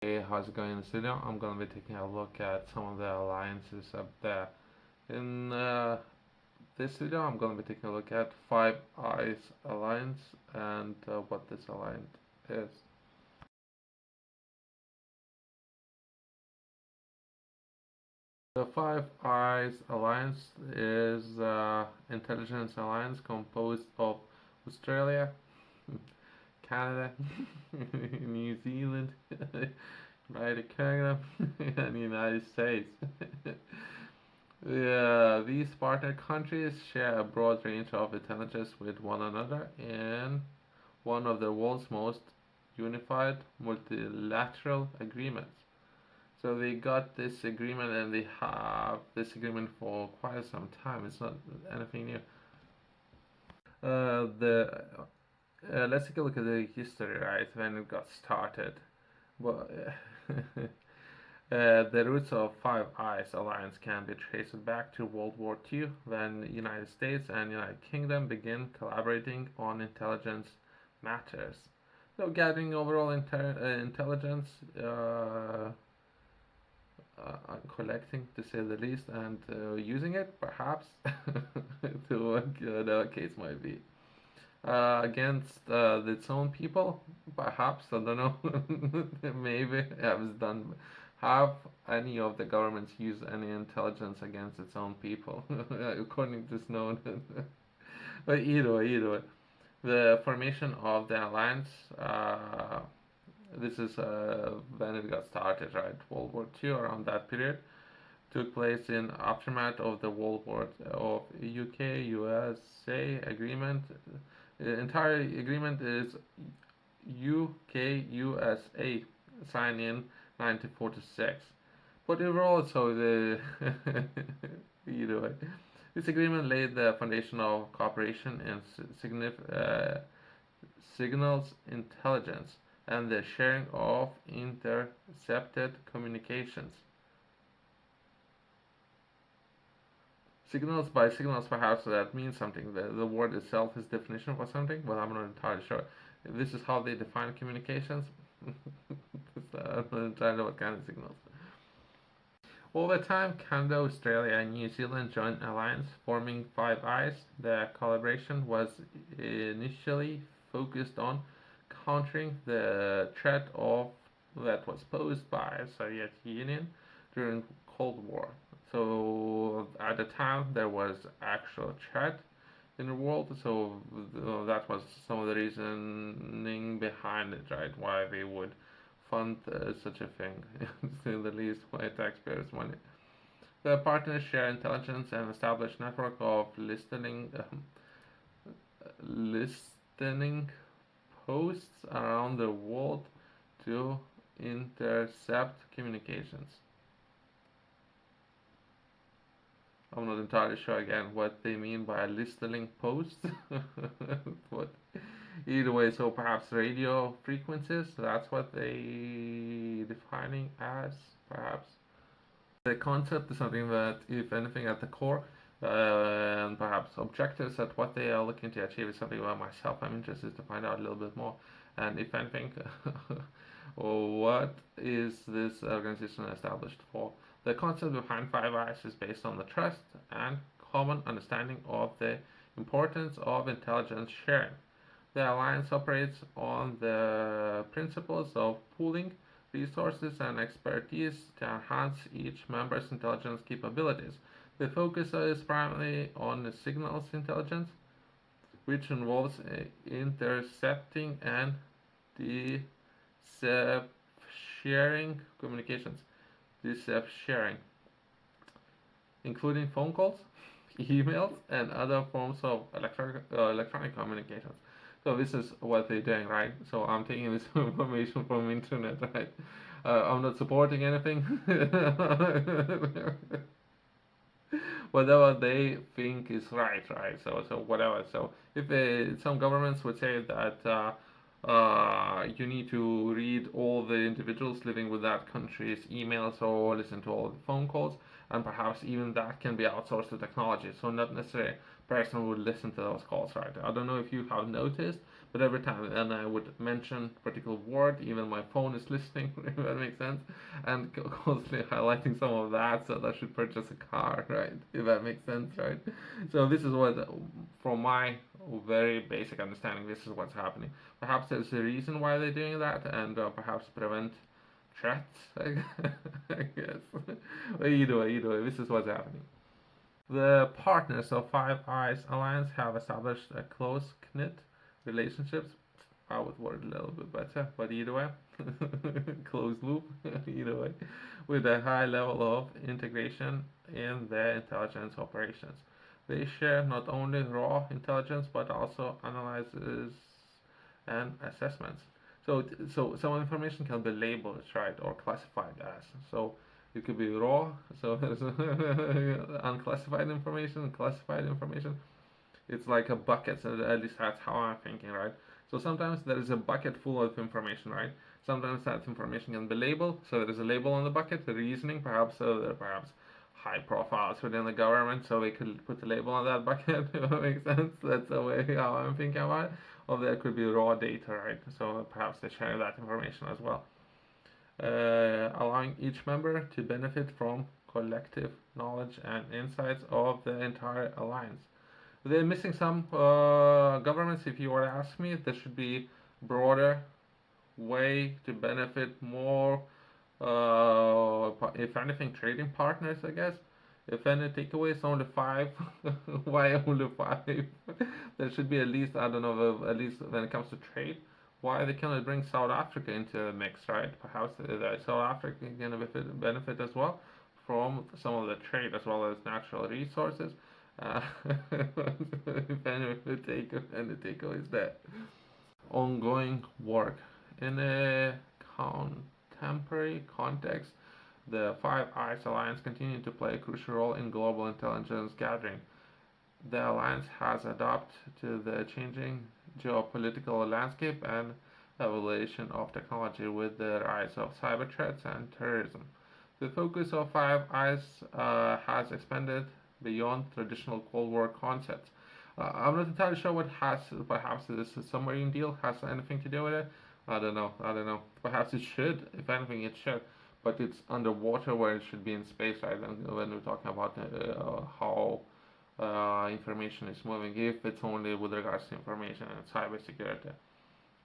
Hey, how's it going in this video? I'm gonna be taking a look at some of the alliances up there. In this video, I'm gonna be taking a look at Five Eyes Alliance and what this alliance is. The Five Eyes Alliance is intelligence alliance composed of Australia, Canada, New Zealand, United Kingdom, and the United States. These partner countries share a broad range of intelligence with one another in one of the world's most unified multilateral agreements. So they got this agreement and they have this agreement for quite some time. It's not anything new. The Let's take a look at the history, right, when it got started. Well, the roots of Five Eyes alliance can be traced back to World War II, when the United States and United Kingdom began collaborating on intelligence matters. So, gathering overall intelligence, collecting to say the least, and using it perhaps to what the case might be. Against its own people, perhaps, I don't know. Maybe has done. Have any of the governments used any intelligence against its own people, according to Snowden? But either way, the formation of the alliance. This is when it got started, right? World War II, around that period, took place in aftermath of the World War of UK USA agreement. The entire agreement is UK USA signed in 1946. But overall, so the either way, this agreement laid the foundation of cooperation in signals intelligence and the sharing of intercepted communications. Signals by signals, perhaps that means something. The word itself is definition for something, but I'm not entirely sure. If this is how they define communications, I'm not entirely sure what kind of signals. Over time, Canada, Australia, and New Zealand joined an alliance, forming Five Eyes. The collaboration was initially focused on countering the threat of that was posed by Soviet Union during Cold War. So at the time there was actual threat in the world, so that was some of the reasoning behind it, right? Why they would fund such a thing, to say the least, by taxpayers' money. The partners share intelligence and establish network of listening posts around the world to intercept communications. I'm not entirely sure again what they mean by listening posts. But either way, so perhaps radio frequencies, that's what they defining as, perhaps. The concept is something that, if anything, at the core, and perhaps objectives at what they are looking to achieve is something where myself I'm interested to find out a little bit more. And if anything, what is this organization established for? The concept behind Five Eyes is based on the trust and common understanding of the importance of intelligence sharing. The alliance operates on the principles of pooling resources and expertise to enhance each member's intelligence capabilities. The focus is primarily on the signals intelligence, which involves intercepting and sharing communications. Sharing, including phone calls, emails, and other forms of electronic communications. So this is what they're doing, right? So I'm taking this information from internet, right? I'm not supporting anything. Whatever they think is right, right? So whatever. So if some governments would say that you need to read all the individuals living with that country's emails or listen to all the phone calls, and perhaps even that can be outsourced to technology. So not necessarily a person would listen to those calls, right? I don't know if you have noticed, but every time and I would mention a particular word, even my phone is listening, if that makes sense, and constantly highlighting some of that, so that I should purchase a car, right? If that makes sense, right? So this is what, from my very basic understanding, this is what's happening. Perhaps there's a reason why they're doing that, and perhaps prevent threats, I guess. But either way, this is what's happening. The partners of Five Eyes Alliance have established a close knit relationships. I would word a little bit better, but either way, closed loop, either way, with a high level of integration in their intelligence operations. They share not only raw intelligence but also analyses and assessments. So some information can be labeled, right, or classified as. So it could be raw, so there's unclassified information, classified information. It's like a bucket, so at least that's how I'm thinking, right? So sometimes there is a bucket full of information, right? Sometimes that information can be labeled, so there is a label on the bucket, the reasoning, perhaps, so there are perhaps high profiles within the government, so they could put the label on that bucket, if that makes sense. That's the way how I'm thinking about it. Or there could be raw data, right? So perhaps they share that information as well, allowing each member to benefit from collective knowledge and insights of the entire alliance. They're missing some governments. If you were to ask me, there should be broader way to benefit more. If anything, trading partners, I guess. If any takeaways, only five. Why only five? There should be at least, I don't know, at least when it comes to trade. Why they cannot bring South Africa into the mix, right? Perhaps South Africa can benefit as well from some of the trade as well as natural resources. Uh, if any takeaways there. Ongoing work. In a contemporary context, the Five Eyes Alliance continues to play a crucial role in global intelligence gathering. The alliance has adapted to the changing geopolitical landscape and evolution of technology with the rise of cyber threats and terrorism. The focus of Five Eyes has expanded beyond traditional Cold War concepts. I'm not entirely sure what has, perhaps this submarine deal has anything to do with it. I don't know. Perhaps it should, if anything, it should. But it's underwater where it should be in space, right? And when we're talking about how information is moving, if it's only with regards to information and cybersecurity.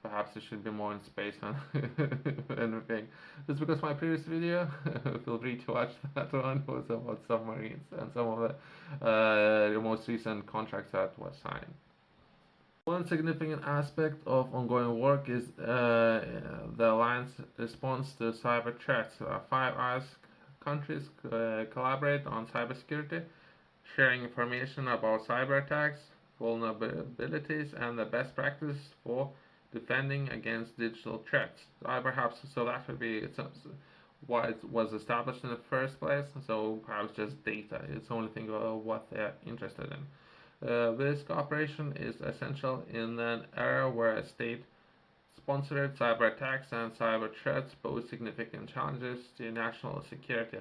Perhaps it should be more in space than anything. Just because my previous video, feel free to watch that one, was about submarines and some of the most recent contracts that was signed. One significant aspect of ongoing work is the alliance response to cyber threats. Five Eyes countries collaborate on cybersecurity, sharing information about cyber attacks, vulnerabilities, and the best practice for defending against digital threats. Perhaps so that would be why it was established in the first place. So perhaps just data. It's the only thing what they're interested in. This cooperation is essential in an era where state-sponsored cyber attacks and cyber threats pose significant challenges to national security.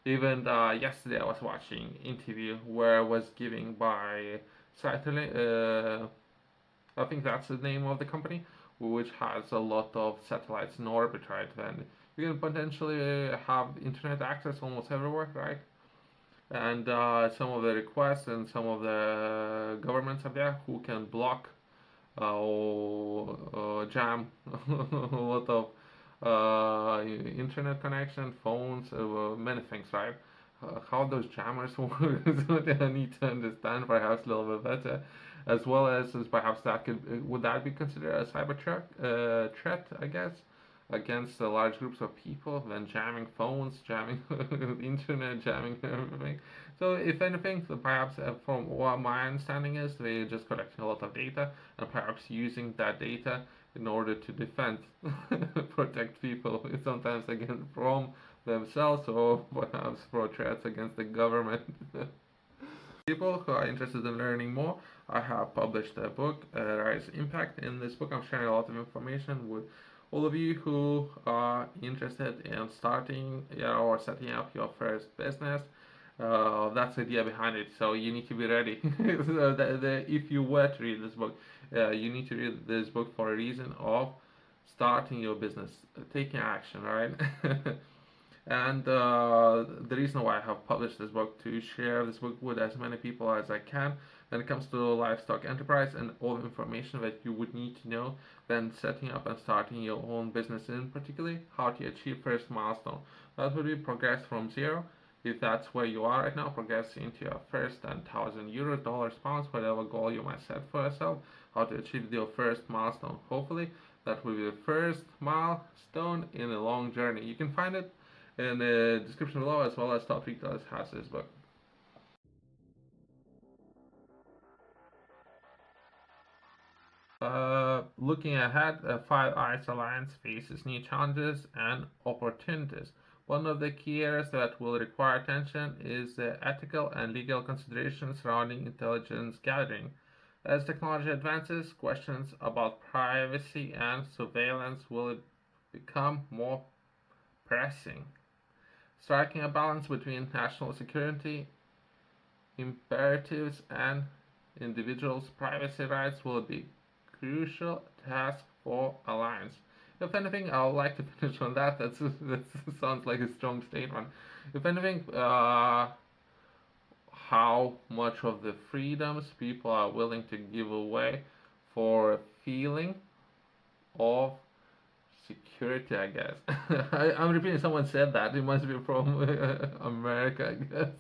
Even yesterday, I was watching an interview where I was giving by Satellite. I think that's the name of the company, which has a lot of satellites in orbit, right? And you can potentially have internet access almost everywhere, right? And some of the requests and some of the governments up there who can block or jam a lot of internet connection, phones, many things, right? How those jammers work is what I need to understand perhaps a little bit better, as well as perhaps that would that be considered a cyber threat, I guess, against large groups of people, then jamming phones, jamming internet, jamming everything. So if anything, so perhaps from what my understanding is, they're just collecting a lot of data and perhaps using that data in order to defend, protect people, sometimes again from themselves or perhaps for threats against the government. people who are interested in learning more, I have published a book, Rise Impact. In this book, I'm sharing a lot of information with all of you who are interested in starting, or setting up your first business. That's the idea behind it. So you need to be ready. So if you were to read this book, you need to read this book for a reason of starting your business, taking action, right? And the reason why I have published this book to share this book with as many people as I can when it comes to livestock enterprise and all the information that you would need to know when setting up and starting your own business, in particularly how to achieve first milestone. That would be progress from zero. If that's where you are right now, progress into your first 10,000 euros, dollars, pounds, whatever goal you might set for yourself, how to achieve your first milestone. Hopefully, that will be the first milestone in a long journey. You can find it in the description below, as well as Top Retailers has this book. Looking ahead, Five Eyes Alliance faces new challenges and opportunities. One of the key areas that will require attention is the ethical and legal considerations surrounding intelligence gathering. As technology advances, questions about privacy and surveillance will become more pressing. Striking a balance between national security imperatives and individuals' privacy rights will be crucial task for Alliance. If anything, I would like to finish on that. That sounds like a strong statement. If anything, how much of the freedoms people are willing to give away for a feeling of security, I guess. I'm repeating, someone said that. It must be from America, I guess.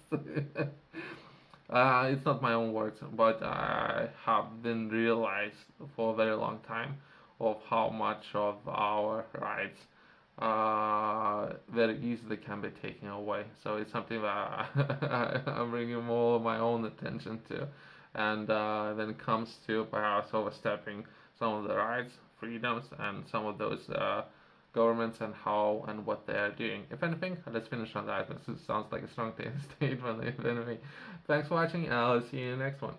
It's not my own words, but I have been realized for a very long time of how much of our rights very easily can be taken away. So it's something that I'm bringing more of my own attention to. And when it comes to perhaps overstepping some of the rights, freedoms, and some of those governments and how and what they are doing. If anything, let's finish on that. This sounds like a strong statement. If anything, thanks for watching, and I'll see you in the next one.